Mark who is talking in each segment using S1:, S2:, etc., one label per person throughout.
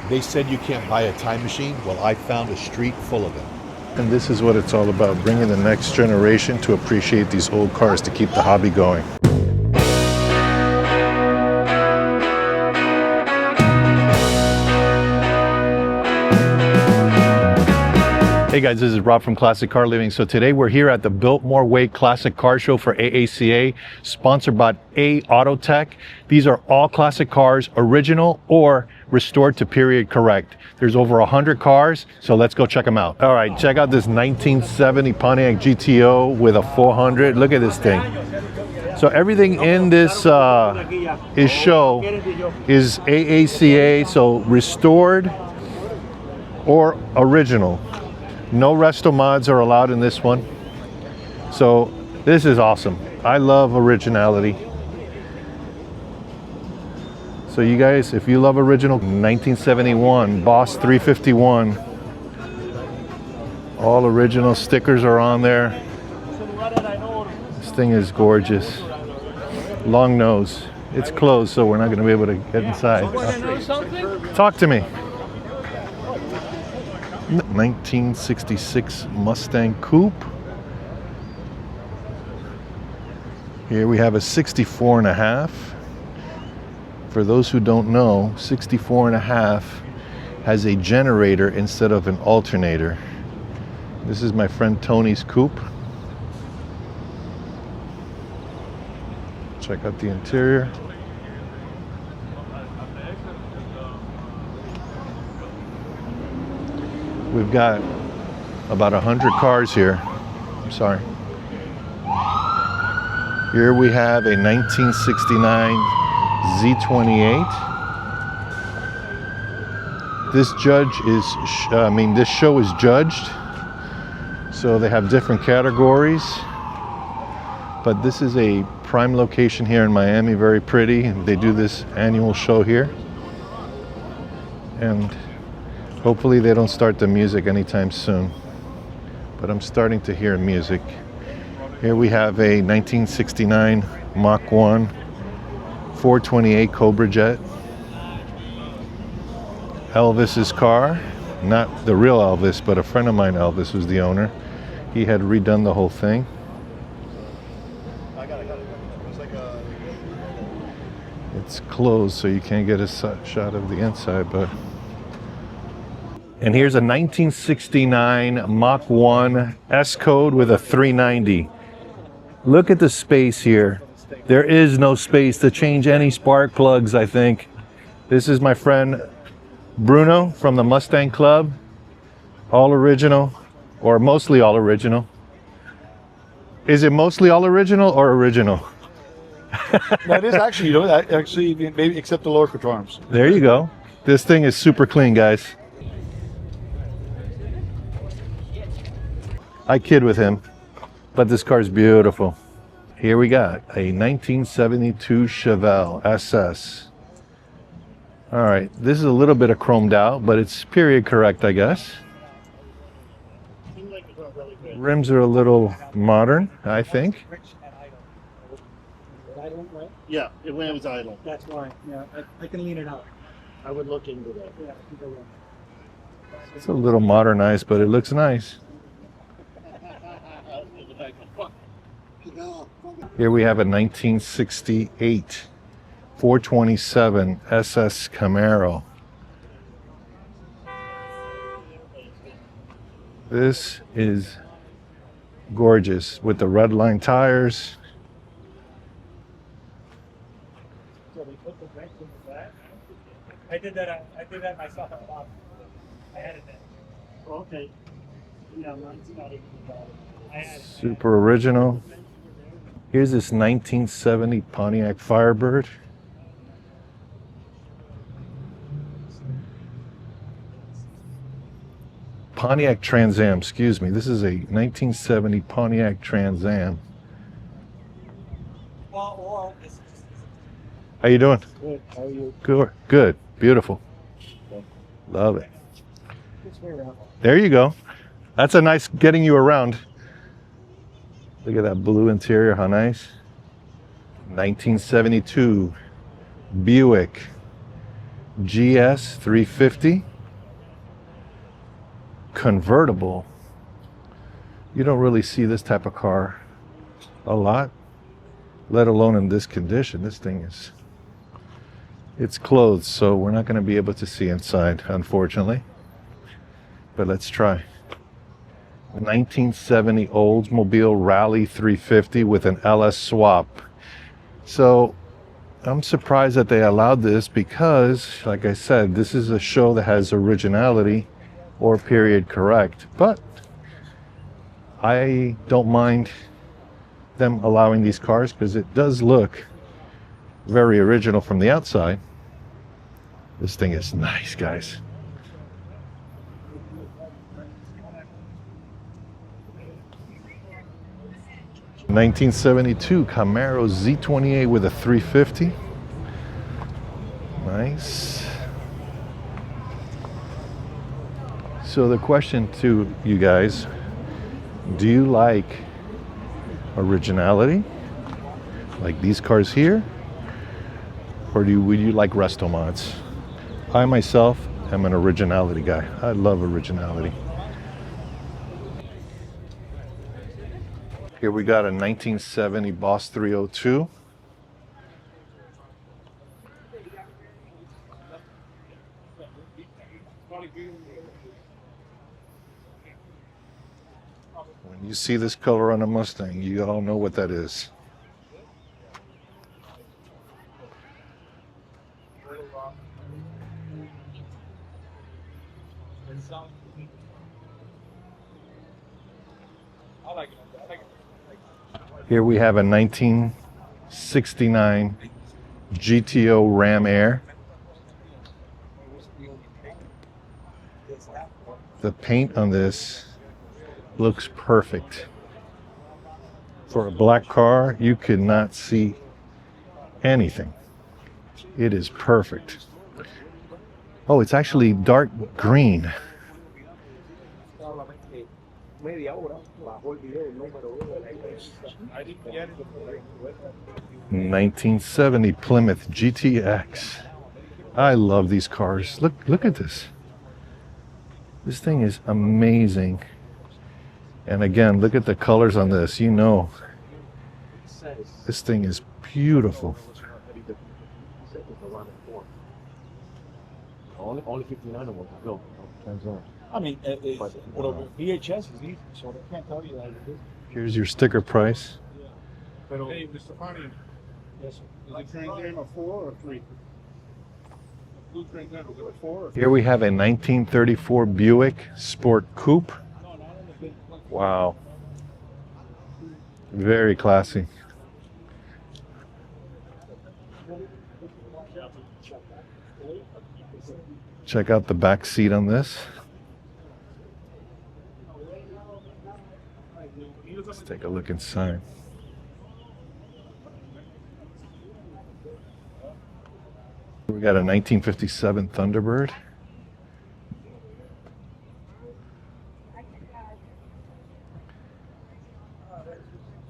S1: They said you can't buy a time machine. Well, I found a street full of them.
S2: And this is what it's all about, bringing the next generation to appreciate these old cars to keep the hobby going. Hey guys, this is Rob from Classic Car Living. So today we're here at the Biltmore Way Classic Car Show for AACA, sponsored by Autotech. These are all classic cars, original or restored to period correct. There's over 100 cars, so let's go check them out. All right, check out this 1970 Pontiac GTO with a 400. Look at this thing. So everything in this show is AACA, so restored or original. No resto mods are allowed in this one. So this is awesome. I love originality. So you guys, if you love original, 1971 Boss 351. All original stickers are on there. This thing is gorgeous. Long nose. It's closed, so we're not going to be able to get inside. Talk to me. 1966 Mustang Coupe. Here we have a 64 and a half. For those who don't know, 64 and a half has a generator instead of an alternator. This is my friend Tony's coupe. Check out the interior. We've got about 100 cars here. I'm sorry. Here we have a 1969 Z28. This this show is judged. So they have different categories. But this is a prime location here in Miami, very pretty. They do this annual show here. And hopefully they don't start the music anytime soon, but I'm starting to hear music. Here we have a 1969 Mach 1 428 Cobra Jet. Elvis's car, not the real Elvis, but a friend of mine, Elvis, was the owner. He had redone the whole thing. It's closed, so you can't get a shot of the inside, but. And here's a 1969 Mach 1 S code with a 390. Look at the space here. There is no space to change any spark plugs, I think. This is my friend Bruno from the Mustang Club. All original, or mostly all original. Is it mostly all original or original?
S3: That is actually, maybe except the lower control arms.
S2: There you go. This thing is super clean, guys. I kid with him, but this car is beautiful. Here we got a 1972 Chevelle SS. All right, this is a little bit of chromed out, but it's period correct, I guess. Rims are a little modern, I think.
S4: Yeah, when it was idle.
S5: That's why. Yeah, I can lean it out.
S4: I would look into that.
S5: Yeah,
S2: It's a little modernized, but it looks nice. Here we have a 1968 427 SS Camaro. This is gorgeous with the red line tires.
S5: I did that myself at the bottom. I had it there.
S4: Okay. Yeah, mine's not even bad.
S5: I had it.
S2: Super original. Here's this 1970 Pontiac Firebird. Pontiac Trans Am, excuse me. This is a 1970 Pontiac Trans Am.
S5: Or
S2: How you doing?
S4: Good. How are you?
S2: Good. Good. Beautiful. Love it. There you go. That's a nice getting you around. Look at that blue interior, how nice. 1972 Buick GS 350 convertible. You don't really see this type of car a lot, let alone in this condition. This thing is, it's closed, so we're not going to be able to see inside, unfortunately. But let's try. 1970 Oldsmobile Rally 350 with an LS swap. So I'm surprised that they allowed this because, like I said, this is a show that has originality or period correct. But I don't mind them allowing these cars because it does look very original from the outside. This thing is nice, guys. (1972) Camaro Z28 with a 350. Nice. So the question to you guys, do you like originality like these cars here, or would you like resto mods? I myself am an originality guy. I love originality. Here we got a 1970 Boss 302. When you see this color on a Mustang, you all know what that is. Here we have a 1969 GTO Ram Air. The paint on this looks perfect. For a black car, you could not see anything. It is perfect. Oh, it's actually dark green. 1970 Plymouth GTX. I love these cars. Look at this. This thing is amazing. And again, look at the colors on this. You know, this thing is beautiful.
S3: Only 59 of them built. I mean, VHS is easy, so they can't tell you that it is.
S2: Here's your sticker price.
S3: Hey, Mr. Pani. Yes, sir. Is the Trans Am a 4 or 3? Blue Trans Am, is it a 4 or 3?
S2: Here we have a 1934 Buick Sport Coupe. Wow. Very classy. Check out the back seat on this. Let's take a look inside. We got a 1957 Thunderbird.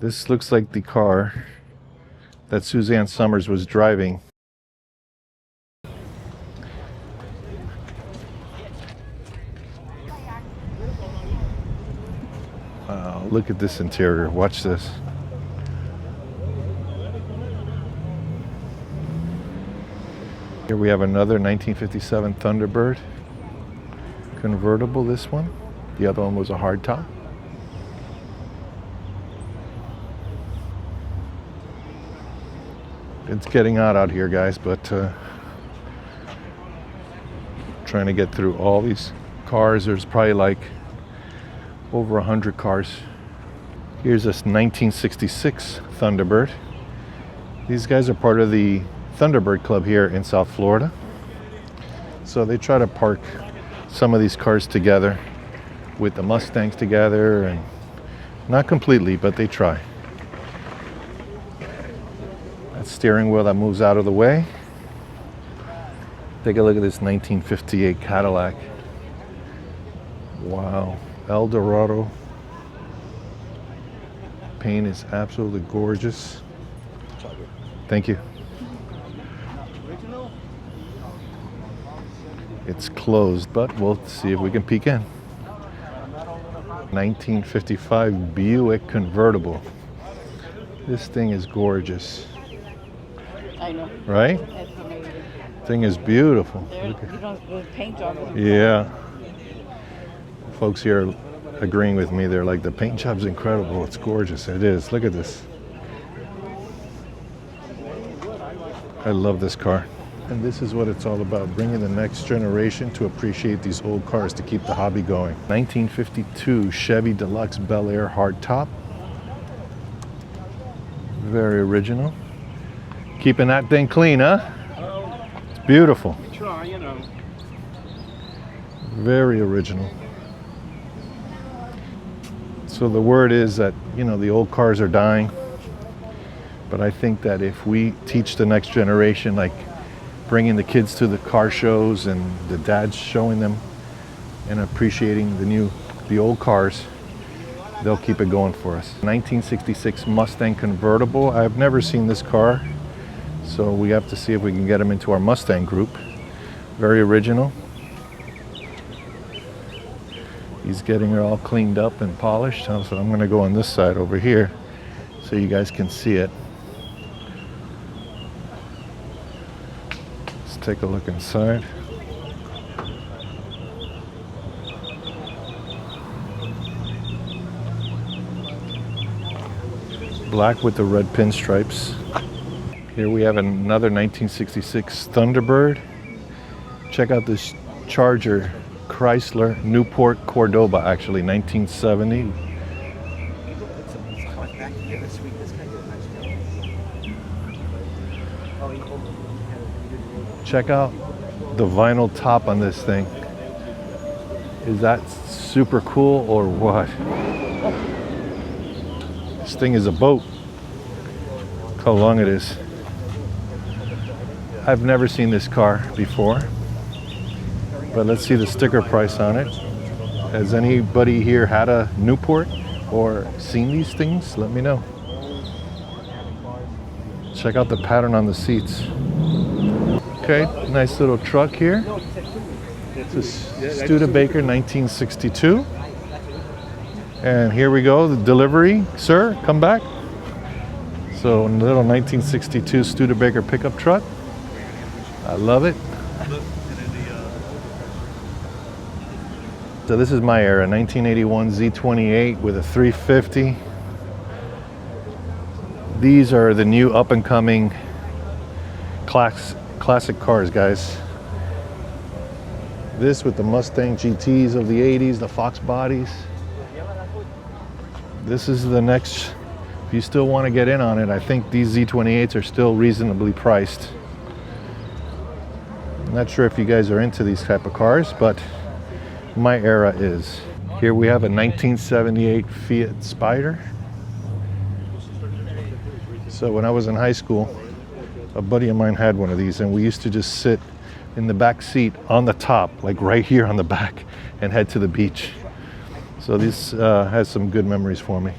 S2: This looks like the car that Suzanne Summers was driving. Wow, look at this interior. Watch this. Here we have another 1957 Thunderbird. Convertible, this one. The other one was a hardtop. It's getting hot out here, guys, but trying to get through all these cars. There's probably like over 100 cars. Here's this 1966 Thunderbird. These guys are part of the Thunderbird Club here in South Florida. So they try to park some of these cars together with the Mustangs together, and not completely, but they try. That steering wheel that moves out of the way. Take a look at this 1958 Cadillac. Wow, Eldorado. Paint is absolutely gorgeous. Thank you. It's closed, but we'll see if we can peek in. 1955 Buick convertible. This thing is gorgeous.
S6: I know.
S2: Right?
S6: That's amazing.
S2: Thing is beautiful.
S6: The paint job is
S2: Yeah. Folks here are agreeing with me. They're like, the paint job's incredible. It's gorgeous. It is. Look at this. I love this car. And this is what it's all about, bringing the next generation to appreciate these old cars to keep the hobby going. 1952 Chevy Deluxe Bel Air hardtop. Very original. Keeping that thing clean, huh? It's beautiful.
S3: Try, you know.
S2: Very original. So the word is that, you know, the old cars are dying. But I think that if we teach the next generation, like bringing the kids to the car shows and the dads showing them and appreciating the old cars, they'll keep it going for us. 1966 Mustang convertible. I've never seen this car, so we have to see if we can get them into our Mustang group. Very original. He's getting it all cleaned up and polished, so I'm going to go on this side over here so you guys can see it. Let's take a look inside. Black with the red pinstripes. Here we have another 1966 Thunderbird. Check out this Charger Chrysler Newport Cordoba, actually 1970. Check out the vinyl top on this thing. Is that super cool or what? This thing is a boat. Look how long it is. I've never seen this car before, but let's see the sticker price on it. Has anybody here had a Newport or seen these things? Let me know. Check out the pattern on the seats. Okay, nice little truck here. It's a Studebaker 1962. And here we go, the delivery. Sir, come back. So a little 1962 Studebaker pickup truck. I love it. So this is my era, 1981 Z28 with a 350. These are the new up-and-coming classic cars, guys. This with the Mustang GTs of the 80s, the Fox bodies. This is the next, if you still want to get in on it, I think these Z28s are still reasonably priced. I'm not sure if you guys are into these type of cars, but my era is. Here we have a 1978 Fiat Spider. So when I was in high school, a buddy of mine had one of these, and we used to just sit in the back seat on the top, like right here on the back, and head to the beach. So this has some good memories for me.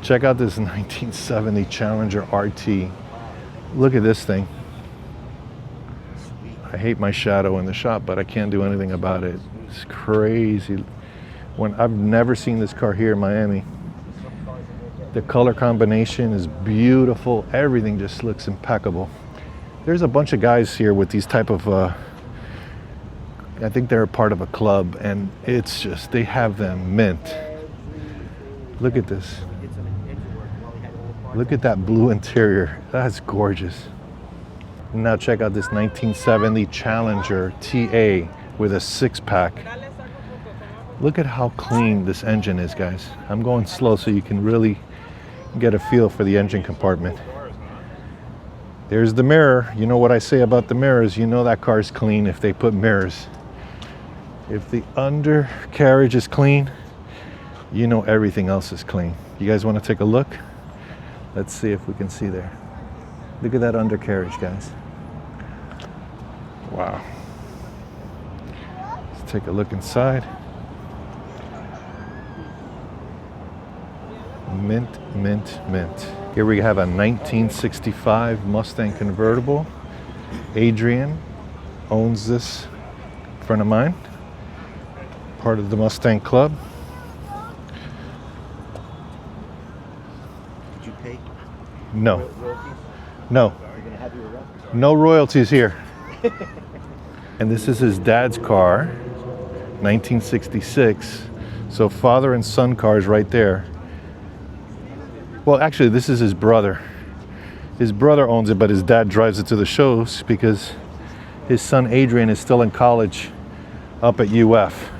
S2: Check out this 1970 Challenger RT. Look at this thing. I hate my shadow in the shop, but I can't do anything about it. It's crazy. I've never seen this car here in Miami. The color combination is beautiful. Everything just looks impeccable. There's a bunch of guys here with these type of, I think they're a part of a club, and it's just, they have them mint. Look at this. Look at that blue interior. That's gorgeous. Now check out this 1970 Challenger TA with a 6-pack. Look at how clean this engine is, guys. I'm going slow so you can really get a feel for the engine compartment. There's the mirror. You know what I say about the mirrors. You know that car's clean if they put mirrors. If the undercarriage is clean, you know everything else is clean. You guys want to take a look? Let's see if we can see there. Look at that undercarriage, guys. Wow. Let's take a look inside. Mint, mint, mint. Here we have a 1965 Mustang convertible. Adrian owns this, friend of mine, part of the Mustang Club.
S7: Did you pay
S2: No,
S7: royalties?
S2: no,
S7: Are you gonna have your rep?
S2: no royalties here. And this is his dad's car, 1966. So father and son cars right there. Well, actually, this is his brother. His brother owns it, but his dad drives it to the shows because his son Adrian is still in college up at UF.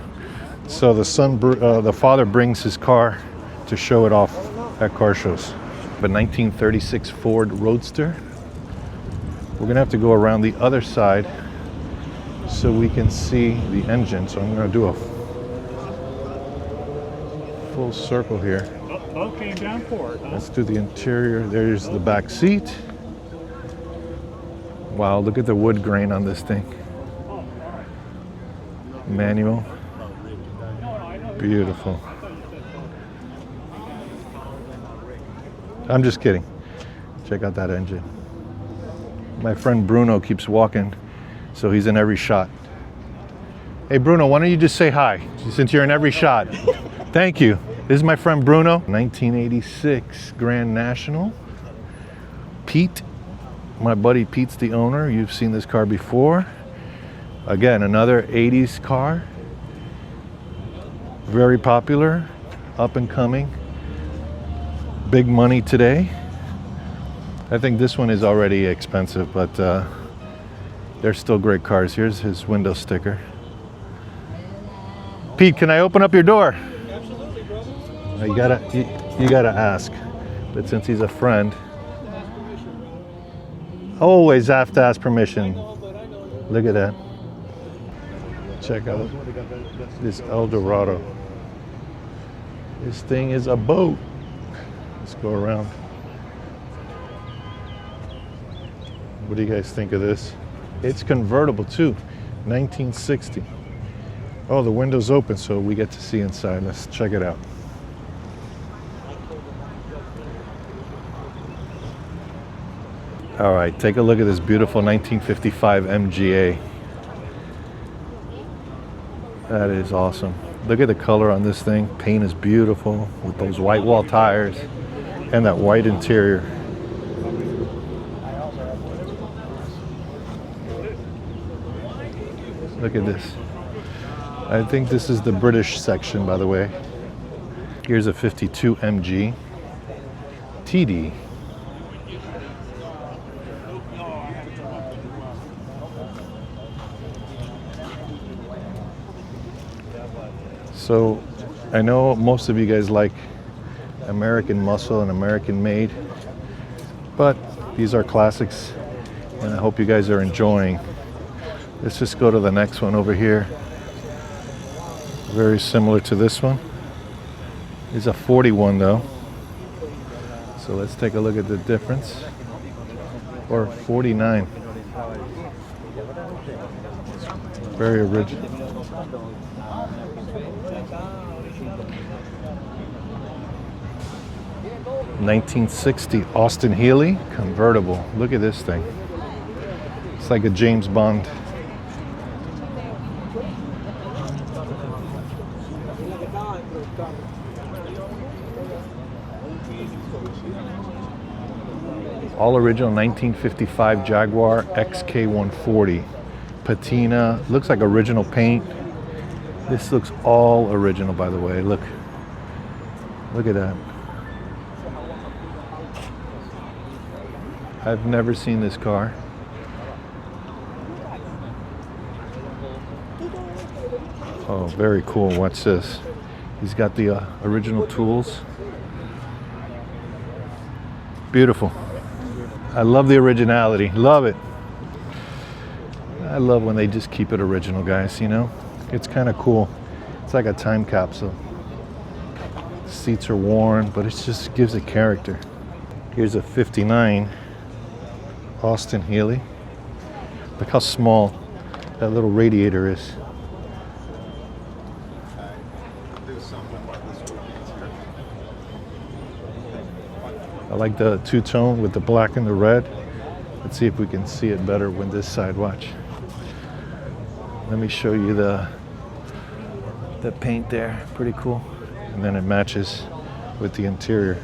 S2: So the father brings his car to show it off at car shows. A 1936 Ford Roadster. We're gonna have to go around the other side so we can see the engine. So I'm gonna do a full circle here.
S3: Oh, came down for it, huh?
S2: Let's do the interior. There's the back seat. Wow, look at the wood grain on this thing. Manual. Beautiful. I'm just kidding. Check out that engine. My friend Bruno keeps walking, so he's in every shot. Hey Bruno, why don't you just say hi, since you're in every shot? Thank you. This is my friend Bruno. 1986 Grand National. Pete, my buddy Pete's the owner. You've seen this car before. Again, another 80s car. Very popular, up and coming. Big money today. I think this one is already expensive, but they're still great cars. Here's his window sticker. Pete, can I open up your door?
S3: Absolutely, brother.
S2: You gotta ask. But since he's a friend, always have to ask permission. Look at that. Check out this El Dorado. This thing is a boat. Let's go around. What do you guys think of this? It's convertible too, 1960. Oh, the window's open, so we get to see inside. Let's check it out. All right, take a look at this beautiful 1955 MGA. That is awesome. Look at the color on this thing. Paint is beautiful with those white wall tires and that white interior. Look at this. I think this is the British section, by the way. Here's a 52 MG TD. So I know most of you guys like American muscle and American made, but these are classics and I hope you guys are enjoying. Let's just go to the next one over here. Very similar to this one. It's a 41 though. So let's take a look at the difference. Or 49. Very original. 1960 Austin Healey convertible. Look at this thing. It's like a James Bond. All original 1955 Jaguar XK140. Patina. Looks like original paint. This looks all original, by the way. Look at that. I've never seen this car. Oh, very cool. Watch this. He's got the original tools. Beautiful. I love the originality. Love it. I love when they just keep it original, guys, you know? It's kind of cool. It's like a time capsule. Seats are worn, but it just gives it character. Here's a 59 Austin Healey. Look how small that little radiator is. I like the two-tone with the black and the red. Let's see if we can see it better when this side, watch. Let me show you the paint there, pretty cool. And then it matches with the interior.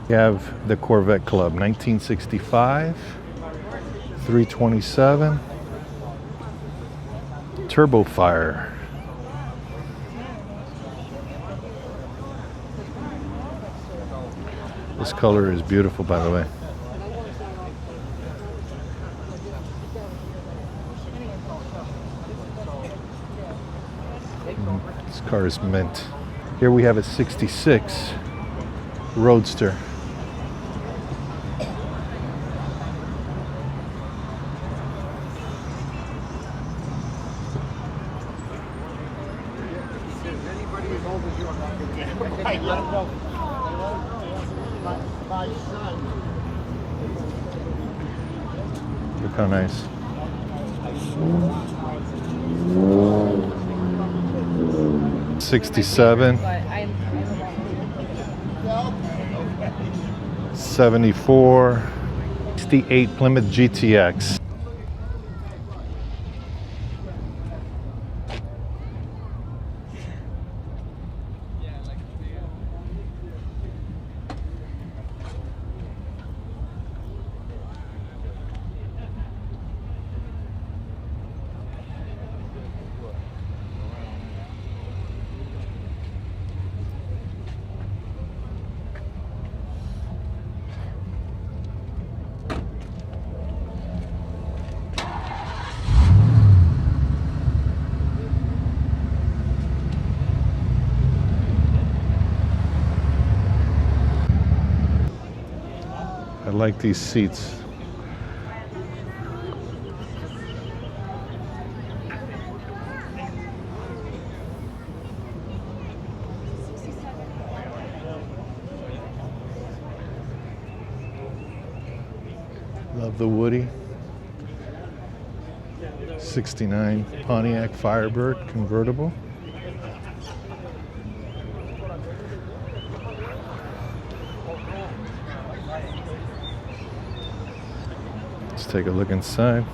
S2: We have the Corvette Club, 1965, 327, Turbo Fire. This color is beautiful, by the way. This car is mint. Here we have a 66 Roadster. Look how nice. '67, 74, 68 Plymouth GTX. I like these seats. Love the Woody. 69 Pontiac Firebird convertible. Let's take a look inside.